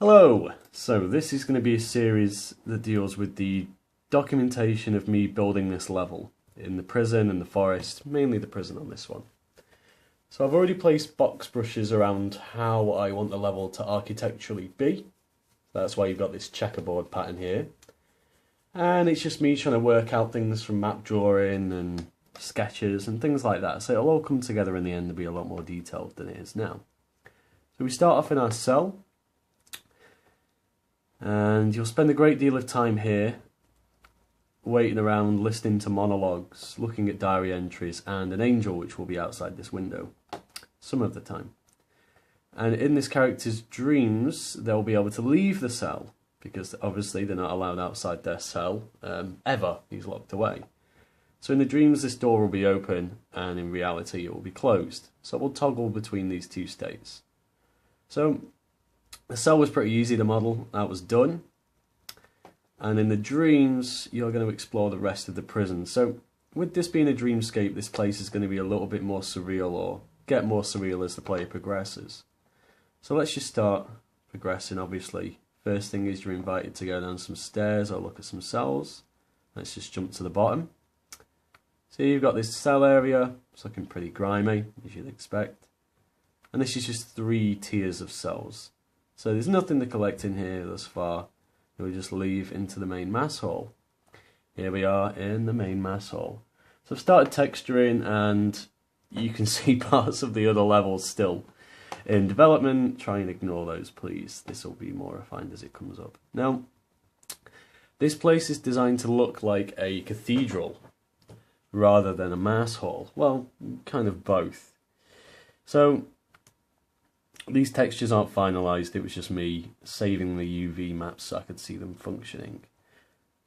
Hello! So this is going to be a series that deals with the documentation of me building this level in the prison and the forest, mainly the prison on this one. So I've already placed box brushes around how I want the level to architecturally be. That's why you've got this checkerboard pattern here. And it's just me trying to work out things from map drawing and sketches and things like that. So it'll all come together in the end to be a lot more detailed than it is now. So we start off in our cell. And you'll spend a great deal of time here waiting around, listening to monologues, looking at diary entries and an angel which will be outside this window some of the time. And in this character's dreams they'll be able to leave the cell because obviously they're not allowed outside their cell ever. He's locked away. So in the dreams this door will be open and in reality it will be closed. So it will toggle between these two states. So the cell was pretty easy to model, that was done. And in the dreams, you're going to explore the rest of the prison. So with this being a dreamscape, this place is going to be a little bit more surreal, or get more surreal as the player progresses. So let's just start progressing, obviously. First thing is you're invited to go down some stairs or look at some cells. Let's just jump to the bottom. So you've got this cell area, it's looking pretty grimy, as you'd expect. And this is just 3 tiers of cells. So there's nothing to collect in here thus far. We'll just leave into the main mass hall. Here we are in the main mass hall. So I've started texturing and you can see parts of the other levels still in development. Try and ignore those, please. This will be more refined as it comes up. Now, this place is designed to look like a cathedral rather than a mass hall. Well, kind of both. So these textures aren't finalised, it was just me saving the UV maps so I could see them functioning.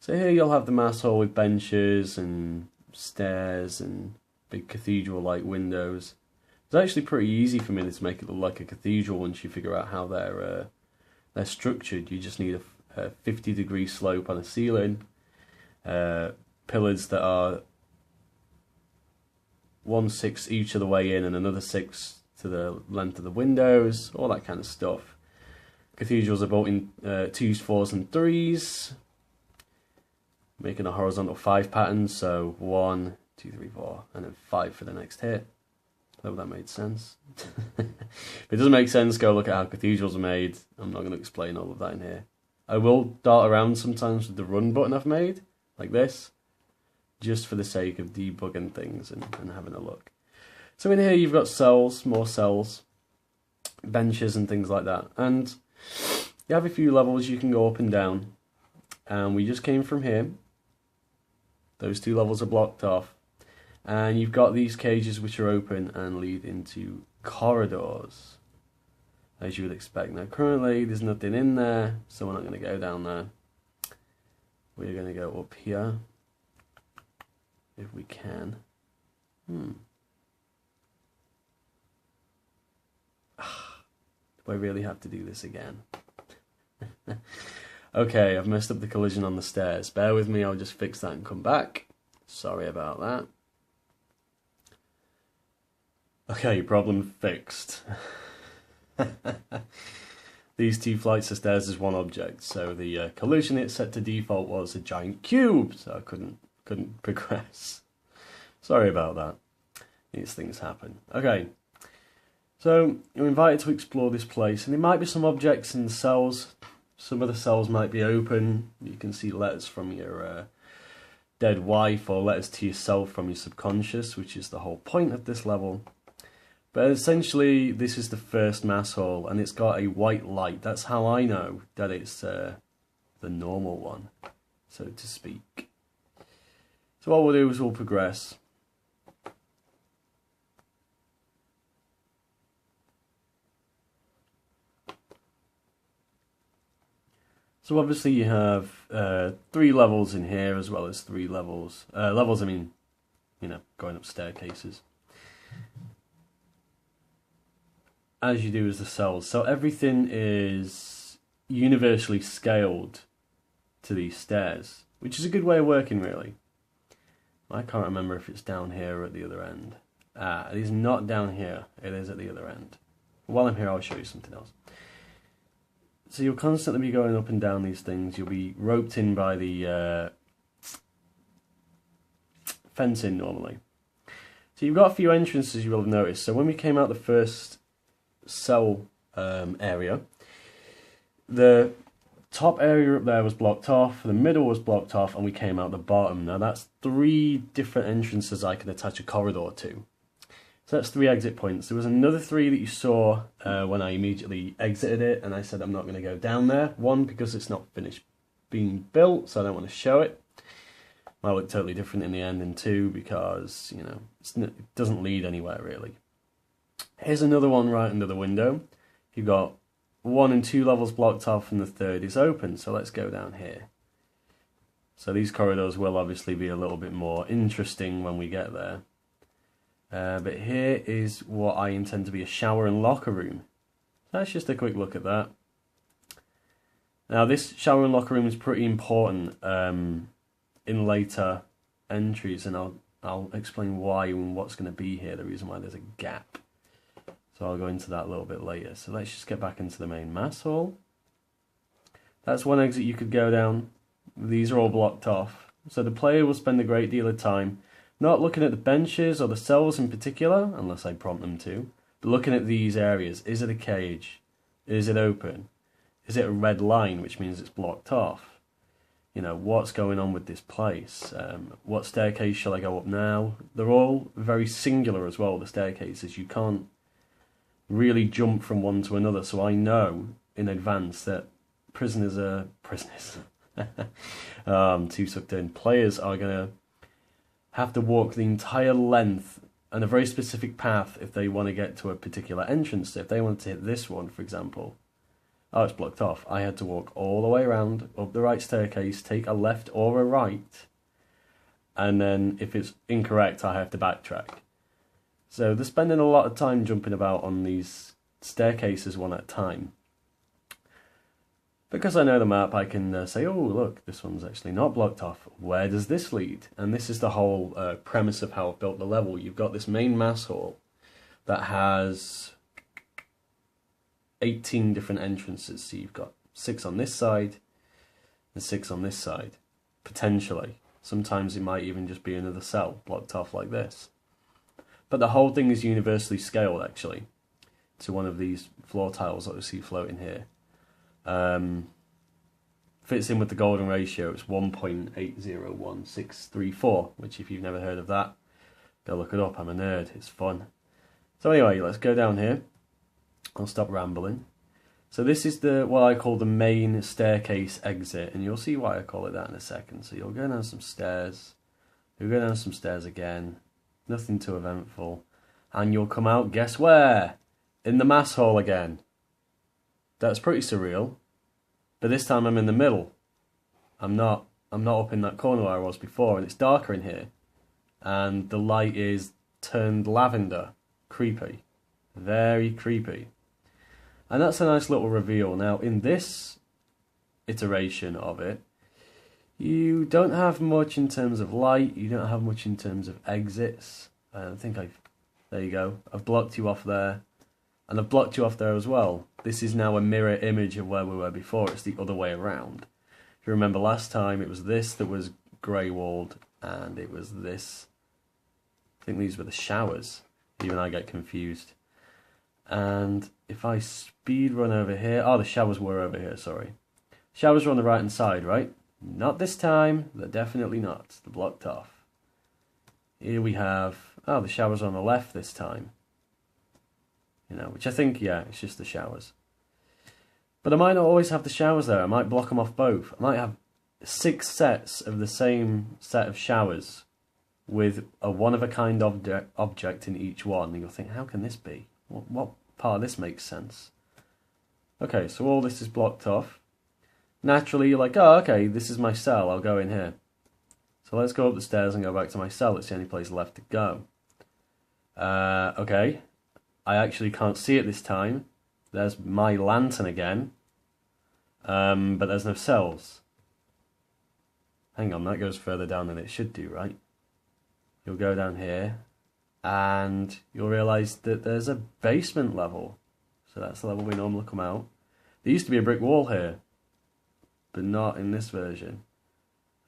So here you'll have the mass hall with benches and stairs and big cathedral-like windows. It's actually pretty easy for me to make it look like a cathedral once you figure out how they're structured. You just need a 50-degree slope on a ceiling, pillars that are 1/6 each of the way in and another 6 to the length of the windows, all that kind of stuff. Cathedrals are built in 2s, 4s and 3s, making a horizontal 5 pattern, so 1, 2, 3, 4, and then 5 for the next hit. Hope that made sense. If it doesn't make sense, go look at how cathedrals are made. I'm not going to explain all of that in here. I will dart around sometimes with the run button I've made, like this, just for the sake of debugging things and having a look. So in here you've got cells, more cells, benches and things like that. And you have a few levels you can go up and down. And we just came from here. Those 2 levels are blocked off. And you've got these cages which are open and lead into corridors, as you would expect. Now currently there's nothing in there, so we're not going to go down there. We're going to go up here, if we can. Do I really have to do this again? Okay, I've messed up the collision on the stairs. Bear with me, I'll just fix that and come back. Sorry about that. Okay, problem fixed. These 2 flights of stairs is one object, so the collision it set to default was a giant cube, so I couldn't progress. Sorry about that. These things happen. Okay. So, you're invited to explore this place, and there might be some objects in the cells. Some of the cells might be open. You can see letters from your dead wife, or letters to yourself from your subconscious, which is the whole point of this level. But essentially, this is the first mass hall, and it's got a white light. That's how I know that it's the normal one, so to speak. So what we'll do is we'll progress. So obviously you have 3 levels in here, as well as 3 levels. Levels, I mean, you know, going up staircases. As you do as the cells. So everything is universally scaled to these stairs, which is a good way of working, really. I can't remember if it's down here or at the other end. It is not down here. It is at the other end. While I'm here, I'll show you something else. So you'll constantly be going up and down these things. You'll be roped in by the fencing normally. So you've got a few entrances you will have noticed. So when we came out the first cell area, the top area up there was blocked off, the middle was blocked off, and we came out the bottom. Now that's 3 different entrances I can attach a corridor to. So that's 3 exit points. There was another 3 that you saw when I immediately exited it, and I said I'm not going to go down there. 1, because it's not finished being built, so I don't want to show it. Might look totally different in the end, and 2, because, you know, it doesn't lead anywhere really. Here's another one right under the window. You've got 1 and 2 levels blocked off, and the 3rd is open, so let's go down here. So these corridors will obviously be a little bit more interesting when we get there. But here is what I intend to be a shower and locker room. That's just a quick look at that. Now this shower and locker room is pretty important in later entries, and I'll explain why and what's going to be here, the reason why there's a gap. So I'll go into that a little bit later. So let's just get back into the main mass hall. That's one exit you could go down. These are all blocked off. So the player will spend a great deal of time not looking at the benches or the cells in particular, unless I prompt them to, but looking at these areas. Is it a cage? Is it open? Is it a red line, which means it's blocked off? You know, what's going on with this place? What staircase shall I go up now? They're all very singular as well, the staircases. You can't really jump from one to another, so I know in advance that players are going to have to walk the entire length and a very specific path if they want to get to a particular entrance. So if they want to hit this one, for example, oh, it's blocked off. I had to walk all the way around, up the right staircase, take a left or a right, and then if it's incorrect, I have to backtrack. So they're spending a lot of time jumping about on these staircases one at a time. Because I know the map, I can say, oh, look, this one's actually not blocked off. Where does this lead? And this is the whole premise of how I've built the level. You've got this main mass hall that has 18 different entrances. So you've got 6 on this side and 6 on this side, potentially. Sometimes it might even just be another cell blocked off like this. But the whole thing is universally scaled, actually, to one of these floor tiles that we see floating here. Fits in with the golden ratio. It's 1.801634, which if you've never heard of that, go look it up. I'm a nerd. It's fun. So anyway, let's go down here. I'll stop rambling. So this is what I call the main staircase exit, and you'll see why I call it that in a second. So you'll go down some stairs. You'll go down some stairs again. Nothing too eventful. And you'll come out, guess where? In the mass hall again. That's pretty surreal. But this time I'm in the middle. I'm not up in that corner where I was before, and it's darker in here. And the light is turned lavender. Creepy. Very creepy. And that's a nice little reveal. Now, in this iteration of it, you don't have much in terms of light. You don't have much in terms of exits. There you go. I've blocked you off there. And I've blocked you off there as well. This is now a mirror image of where we were before. It's the other way around. If you remember last time, it was this that was grey-walled, and it was this. I think these were the showers. Even I get confused. And if I speed run over here... Oh, the showers were over here, sorry. Showers are on the right-hand side, right? Not this time. They're definitely not. They're blocked off. Here we have... Oh, the showers are on the left this time. You know, which I think, yeah, it's just the showers. But I might not always have the showers there. I might block them off both. I might have 6 sets of the same set of showers with a one-of-a-kind object in each one. And you'll think, how can this be? What part of this makes sense? Okay, so all this is blocked off. Naturally, you're like, oh, okay, this is my cell. I'll go in here. So let's go up the stairs and go back to my cell. It's the only place left to go. Okay. I actually can't see it this time. There's my lantern again. But there's no cells. Hang on, that goes further down than it should do, right? You'll go down here, and you'll realise that there's a basement level. So that's the level we normally come out. There used to be a brick wall here, but not in this version.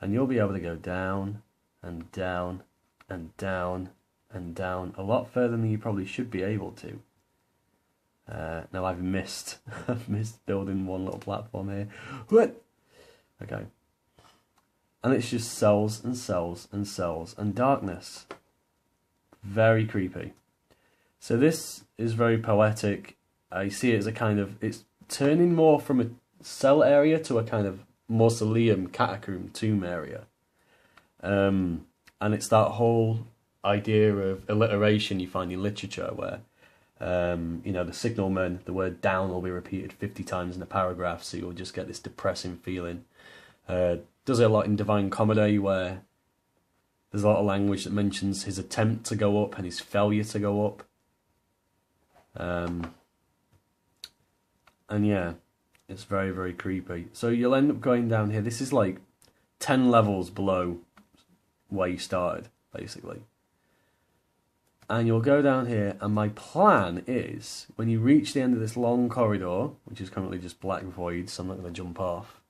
And you'll be able to go down and down and down and down a lot further than you probably should be able to. Now I've missed building one little platform here. What? Okay. And it's just cells and cells and cells and darkness. Very creepy. So this is very poetic. I see it as a kind of, it's turning more from a cell area to a kind of mausoleum, catacomb, tomb area. And it's that whole idea of alliteration you find in literature where, you know, the signalman, the word down will be repeated 50 times in a paragraph, so you'll just get this depressing feeling. Does it a lot in Divine Comedy where there's a lot of language that mentions his attempt to go up and his failure to go up. And yeah, it's very, very creepy. So you'll end up going down here. This is like 10 levels below where you started, basically. And you'll go down here, and my plan is, when you reach the end of this long corridor, which is currently just black void, so I'm not going to jump off,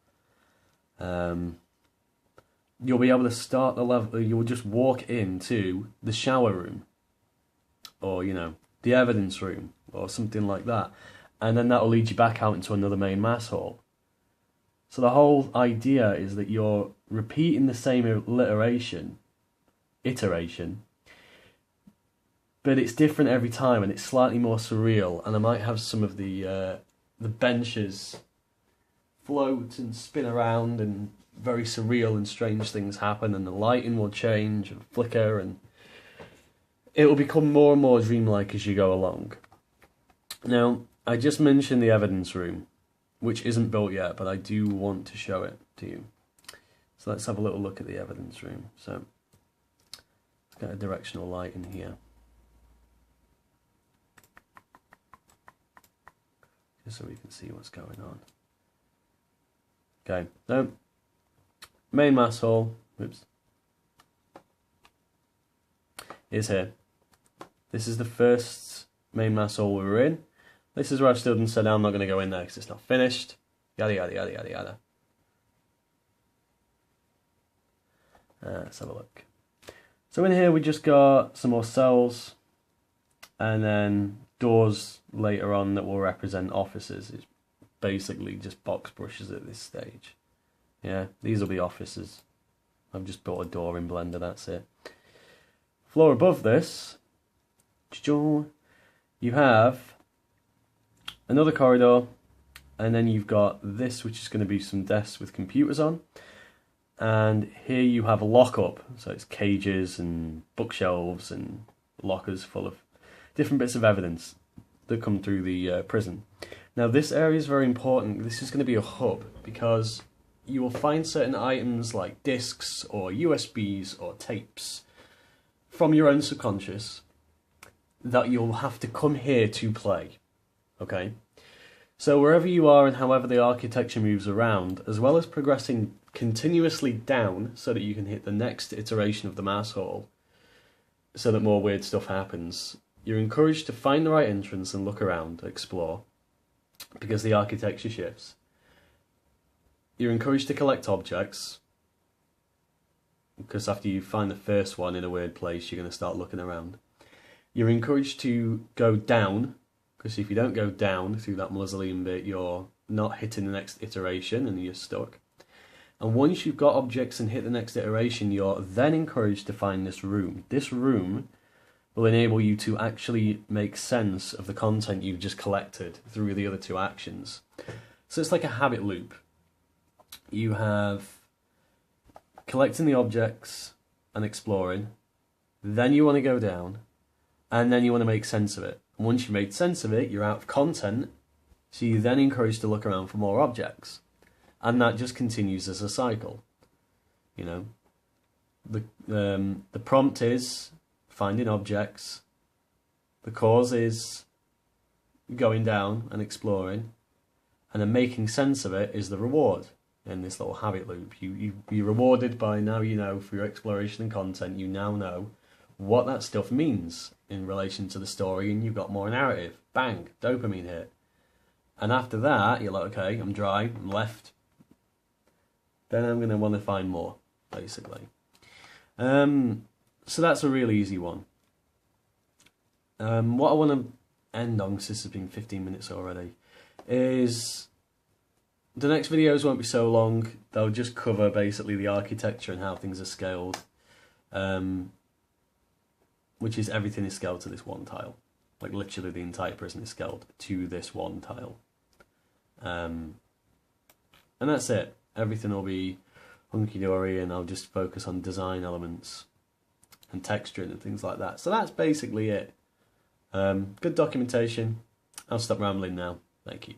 you'll be able to start the level, you'll just walk into the shower room, or, you know, the evidence room, or something like that. And then that'll lead you back out into another main mass hall. So the whole idea is that you're repeating the same iteration, but it's different every time, and it's slightly more surreal. And I might have some of the benches float and spin around, and very surreal and strange things happen, and the lighting will change and flicker, and it will become more and more dreamlike as you go along. Now, I just mentioned the evidence room, which isn't built yet, but I do want to show it to you. So let's have a little look at the evidence room. So let's get a directional light in here, just so we can see what's going on. Okay, so main mass hall, oops, is here. This is the first main mass hall we were in. This is where I stood and said, I'm not going to go in there because it's not finished. Yada, yada, yada, yada, yada. Let's have a look. So in here we just got some more cells, and then doors later on that will represent offices. It's basically just box brushes at this stage. Yeah, these will be offices. I've just built a door in Blender, that's it. Floor above this, you have another corridor, and then you've got this, which is going to be some desks with computers on. And here you have a lockup, so it's cages and bookshelves and lockers full of different bits of evidence that come through the prison. Now this area is very important. This is going to be a hub, because you will find certain items like discs or USBs or tapes from your own subconscious that you'll have to come here to play. Okay, so wherever you are and however the architecture moves around, as well as progressing continuously down so that you can hit the next iteration of the mass hall, so that more weird stuff happens, you're encouraged to find the right entrance and look around, explore, because the architecture shifts. You're encouraged to collect objects, because after you find the first one in a weird place, you're going to start looking around. You're encouraged to go down, because if you don't go down through that mausoleum bit, you're not hitting the next iteration and you're stuck. And once you've got objects and hit the next iteration, you're then encouraged to find this room. This room will enable you to actually make sense of the content you've just collected through the other two actions. So it's like a habit loop. You have collecting the objects and exploring, then you want to go down, and then you want to make sense of it. Once you've made sense of it, you're out of content, so you're then encouraged to look around for more objects. And that just continues as a cycle. You know, the prompt is finding objects, the cause is going down and exploring, and then making sense of it is the reward in this little habit loop. You're rewarded by, now you know, for your exploration and content, you now know what that stuff means in relation to the story, and you've got more narrative. Bang, dopamine hit. And after that, you're like, okay, I'm dry, I'm left. Then I'm going to want to find more, basically. So that's a really easy one. What I want to end on, because this has been 15 minutes already, is the next videos won't be so long. They'll just cover basically the architecture and how things are scaled, which is everything is scaled to this one tile. Like literally the entire prison is scaled to this one tile. And that's it. Everything will be hunky-dory, and I'll just focus on design elements and texturing and things like that. So that's basically it. Good documentation. I'll stop rambling now. Thank you.